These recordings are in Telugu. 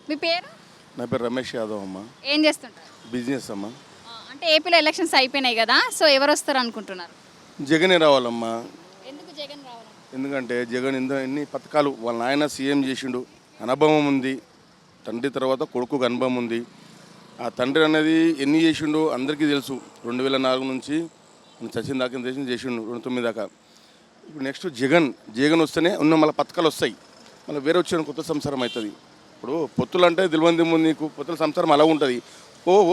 మీ పేరు? నా పేరు రమేష్ యాదవ్ అమ్మ. ఏం చేస్తుంటారు? బిజినెస్ అమ్మ. అంటే ఏపీలో ఎలక్షన్స్ అయిపోయినాయి కదా, సో ఎవరు వస్తారు అనుకుంటున్నారు? జగనే రావాలమ్మా. ఎందుకు జగన్ రావాలి? ఎందుకంటే జగన్ ఎన్ని పథకాలు వాళ్ళ నాయన సీఎం చేసిండు, అనుభవం ఉంది. తండ్రి తర్వాత కొడుకుకు అనుభవం ఉంది. ఆ తండ్రి అనేది ఎన్ని చేసిండు అందరికీ తెలుసు. 2004 నుంచి చచ్చిన దాకా చేసిండు 2009 దాకా. ఇప్పుడు నెక్స్ట్ జగన్ వస్తేనే ఉన్న మళ్ళీ పథకాలు వస్తాయి. మళ్ళీ వేరే వచ్చిన కొత్త సంసారం అవుతుంది. ఇప్పుడు పొత్తులు అంటే తెలివంది నీకు పొత్తుల సంసారం అలా ఉంటుంది.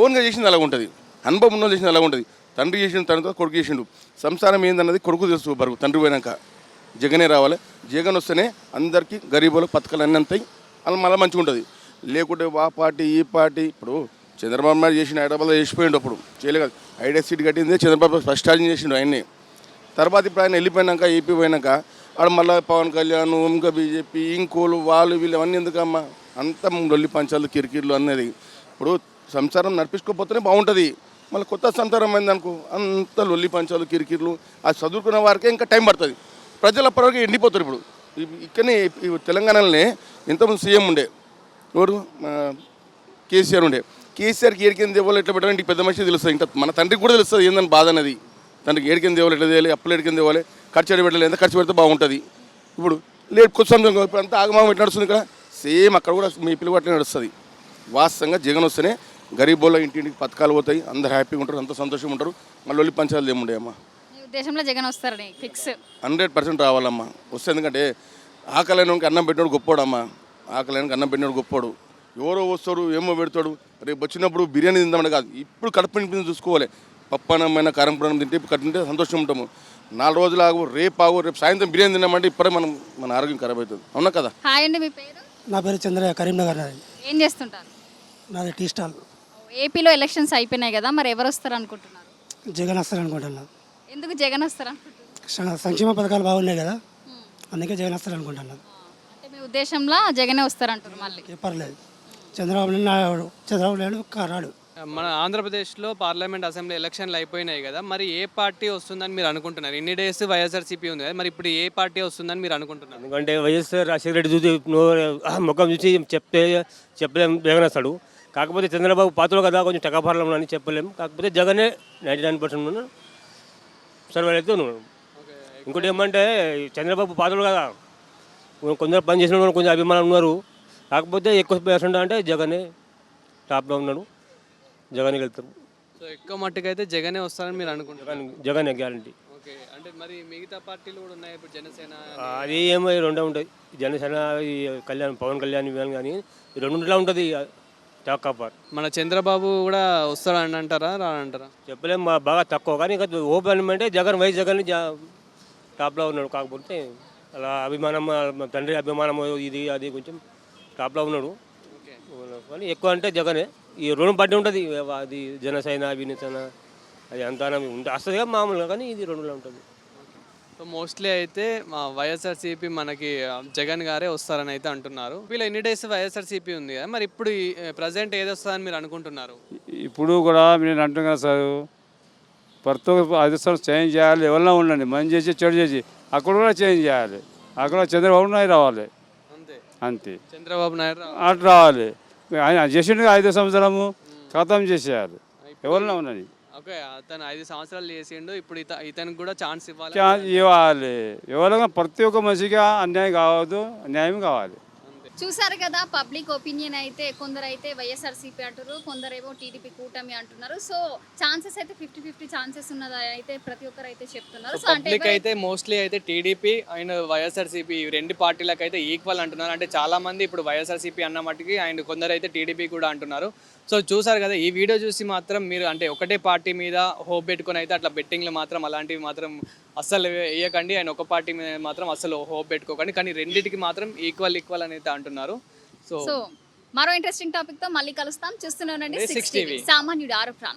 ఓన్గా చేసింది అలా ఉంటుంది. అనుభవం ఉన్న చేసింది అలా ఉంటుంది. తండ్రి చేసిన తర్వాత కొడుకు చేసిండు. సంసారం ఏందన్నది కొడుకు తెలుసు బరువు. తండ్రి పోయినాక జగనే రావాలి. జగన్ వస్తేనే అందరికీ గరీబులకు పథకాలు అన్నీ అంతాయి. అలా మళ్ళీ మంచిగా ఉంటుంది. లేకుంటే ఆ పార్టీ ఈ పార్టీ ఇప్పుడు చంద్రబాబు నాయుడు చేసిన హైదరాబాద్లో చేసిపోయిండు. అప్పుడు చేయలేదు. ఐడియా సీట్ కట్టింది చంద్రబాబు ఫస్ట్ ఛార్జింగ్ చేసిండు ఆయన్ని. తర్వాత ఇప్పుడు ఆయన వెళ్ళిపోయినాక ఏపీ పోయినాక ఆడ మళ్ళీ పవన్ కళ్యాణ్ ఇంకా బీజేపీ ఇంకోళ్ళు వాళ్ళు వీళ్ళు అవన్నీ ఎందుకమ్మా అంత లొల్లి పంచాలు కిరికిర్లు అనేది. ఇప్పుడు సంసారం నడిపించుకోకపోతేనే బాగుంటుంది. మళ్ళీ కొత్త సంసారం అయిందనుకో అంత లొల్లి పంచాలు కిరికిర్లు. ఆ చదువుకున్న వారికే ఇంకా టైం పడుతుంది. ప్రజల పరంగా ఎండిపోతారు. ఇప్పుడు ఇక్కడనే తెలంగాణలోనే ఇంతకుముందు సీఎం ఉండే ఎవరు కేసీఆర్ ఉండే. కేసీఆర్కి ఏడికింది దేవాలో ఎట్లా పెట్టాలి ఇంటికి పెద్ద మనిషి తెలుస్తుంది. ఇంకా మన తండ్రికి కూడా తెలుస్తుంది ఏందని బాధ అనేది. తండ్రికి ఏడికింది దేవాలి ఎట్లా చేయాలి, అప్పులు ఏడికింది దేవాలి, ఖర్చు పెట్టాలి, ఎంత ఖర్చు పెడితే బాగుంటుంది. ఇప్పుడు లేదు కొంచెం ఇప్పుడు అంతా ఆగమాగం ఎట్లా నడుస్తుంది ఇక్కడ సేమ్ అక్కడ కూడా మీ పిల్లలు అట్లా నడుస్తుంది. వాస్తవంగా జగన్ వస్తేనే గరీబోళ్ళ ఇంటింటికి పథకాలు పోతాయి. అందరు హ్యాపీగా ఉంటారు, అంత సంతోషంగా ఉంటారు. మళ్ళీ ఒళ్ళి పంచాలు ఏముండే అమ్మా. మీ ఉద్దేశంలో జగన్ వస్తారని ఫిక్స్? 100% రావాలమ్మా. వస్తే ఎందుకంటే ఆకలికి అన్నం పెట్టినోడు గొప్పోడమ్మా. ఆకలికి అన్నం పెట్టినోడు గొప్పోడు. ఎవరో వస్తాడు ఏమో పెడతాడు. రేపు వచ్చినప్పుడు బిర్యానీ తిందామని కాదు, ఇప్పుడు కడుపు నింపి చూసుకోవాలి. పప్పనమైన కారం పురం తింటే కట్టింటే సంతోషం ఉంటాము. 4 రోజులు ఆగు, రేపు సాయంత్రం బిర్యానీ తిన్నామంటే ఇప్పుడే మన ఆరోగ్యం ఖరాబ్ అవుతుంది. అవునా కదా? హాయ్ అండి, మీ పేరు? నా పేరు చంద్రయ్య, కరీంనగర్. నాది. ఏం చేస్తుంటారు? నాది టీ స్టాల్. ఏపీలో ఎలక్షన్స్ అయిపోయినాయి కదా, మరి ఎవరు వస్తారు అనుకుంటున్నారు? జగన్ వస్తారు అనుకుంటున్నాను. ఎందుకు జగన్ వస్తారు అనుకుంటున్నారు? సంక్షేమ పథకాలు బాగున్నాయి కదా, అందుకే జగన్ వస్తారు అనుకుంటున్నాను. అంటే మీ ఉద్దేశంలో జగనే వస్తారంటారు మళ్ళీ? పర్లేదు. చంద్రబాబు నాయుడు రాడు. మన ఆంధ్రప్రదేశ్లో పార్లమెంట్ అసెంబ్లీ ఎలక్షన్లు అయిపోయినాయి కదా, మరి ఏ పార్టీ వస్తుందని మీరు అనుకుంటున్నారు? ఇన్ని డేస్ వైఎస్ఆర్సీపీ ఉంది కదా, మరి ఇప్పుడు ఏ పార్టీ వస్తుందని మీరు అనుకుంటున్నారు? ఎందుకంటే వైఎస్ఆర్ రాజశేఖర రెడ్డి చూసి ముఖం చూసి చెప్పలేం జగన్ వస్తాడు. కాకపోతే చంద్రబాబు పాత్రలు కదా కొంచెం టకాపార్లం అని చెప్పలేము. కాకపోతే జగనే 99% సర్వైవ్ అయితే ఉన్నాడు. ఇంకోటి ఏమంటే చంద్రబాబు పాత్రలు కదా, కొందరు పని చేసిన వాళ్ళు కొంచెం అభిమానం ఉన్నారు. కాకపోతే ఎక్కువ పర్సెంట్ అంటే జగనే టాప్లో ఉన్నాడు. జగన్ వెళ్తారు. సో ఎక్కువ మట్టుకు అయితే జగనే వస్తారని మీరు అనుకుంటున్నారు? జగనే గ్యారంటీ. ఓకే, అంటే మరి మిగతా పార్టీలు కూడా ఉన్నాయి ఇప్పుడు, జనసేన అది ఏమో రెండే ఉంటాయి. జనసేన ఈ పవన్ కళ్యాణ్ ఇవన్నీ కానీ ఈ రెండులా ఉంటుంది టాక్ ఆఫర్. మన చంద్రబాబు కూడా వస్తారని అంటారా రానంటారా? చెప్పలేము, బాగా తక్కువ. కానీ ఇంకా ఓపెన్ అంటే జగన్ టాప్లో ఉన్నాడు. కాకపోతే అలా అభిమానం తండ్రి అభిమానం ఇది అది కొంచెం టాప్లో ఉన్నాడు. కానీ ఎక్కువ అంటే జగనే. ఈ రెండు పార్టీ ఉంటుంది, అది జనసేన వినసేన అది అంతా వస్తుంది కదా మామూలుగా, కానీ ఇది రెండులో ఉంటుంది. సో మోస్ట్లీ అయితే మా వైఎస్ఆర్సీపీ మనకి జగన్ గారే వస్తారని అయితే అంటున్నారు. వీళ్ళు ఎన్ని డేస్ వైఎస్ఆర్సీపీ ఉంది కదా, మరి ఇప్పుడు ప్రజెంట్ ఏది వస్తుందని మీరు అనుకుంటున్నారు? ఇప్పుడు కూడా నేను అంటున్నా సార్, ప్రతి ఒక్క 5 సంవత్సరాలు చేంజ్ చేయాలి. ఎవరైనా ఉండండి, మంచి చేసి చెడు చేసి అక్కడ కూడా చేంజ్ చేయాలి. అక్కడ చంద్రబాబు నాయుడు రావాలి, అంతే. చంద్రబాబు నాయుడు అటు రావాలి. ఆయన చేసిండు 5 సంవత్సరము ఖతం చేసేయాలి. ఎవరైనా ఉన్నది. ఓకే, అతను 5 సంవత్సరాలు చేసిండు. ఇప్పుడు ఇతనికి కూడా ఛాన్స్ ఇవ్వాలి. ఎవరైనా ప్రతి ఒక్క మనిషిగా అన్యాయం కావద్దు, న్యాయం కావాలి. చూసారు కదా, పబ్లిక్ ఒపీనియన్ అయితే కొందరు అయితే వైఎస్ఆర్సీపీ అంటారు, కొందరేమో టీడీపీ కూటమి అంటున్నారు. సో ఛాన్సెస్ అయితే 50-50 ఛాన్సెస్ ఉన్నది అయితే ప్రతి ఒక్కరు అయితే చెప్తున్నారు. సో పబ్లిక్ అయితే మోస్ట్లీ అయితే టీడీపీ అండ్ వైఎస్ఆర్సీపీ ఈ రెండు పార్టీలకు అయితే ఈక్వల్ అంటున్నారు. అంటే చాలా మంది ఇప్పుడు వైఎస్ఆర్సీపీ అన్న మట్టుకి అండ్ కొందరు అయితే టీడీపీ కూడా అంటున్నారు. సో చూసారు కదా, ఈ వీడియో చూసి మాత్రం మీరు అంటే ఒకటే పార్టీ మీద హోప్ పెట్టుకుని అయితే అట్లా బెట్టింగ్లు మాత్రం అలాంటివి మాత్రం అస్సలు వేయకండి. అండ్ ఒక పార్టీ మీద మాత్రం అస్సలు హోప్ పెట్టుకోకండి. కానీ రెండింటికి మాత్రం ఈక్వల్ అని అయితే అంటున్నారు. సో మరో ఇంట్రెస్టింగ్ టాపిక్ తో మళ్ళీ కలుస్తాం. చూస్తూనే ఉండండి 6 టీవీ, సామాన్యుడి ఆరోపణ.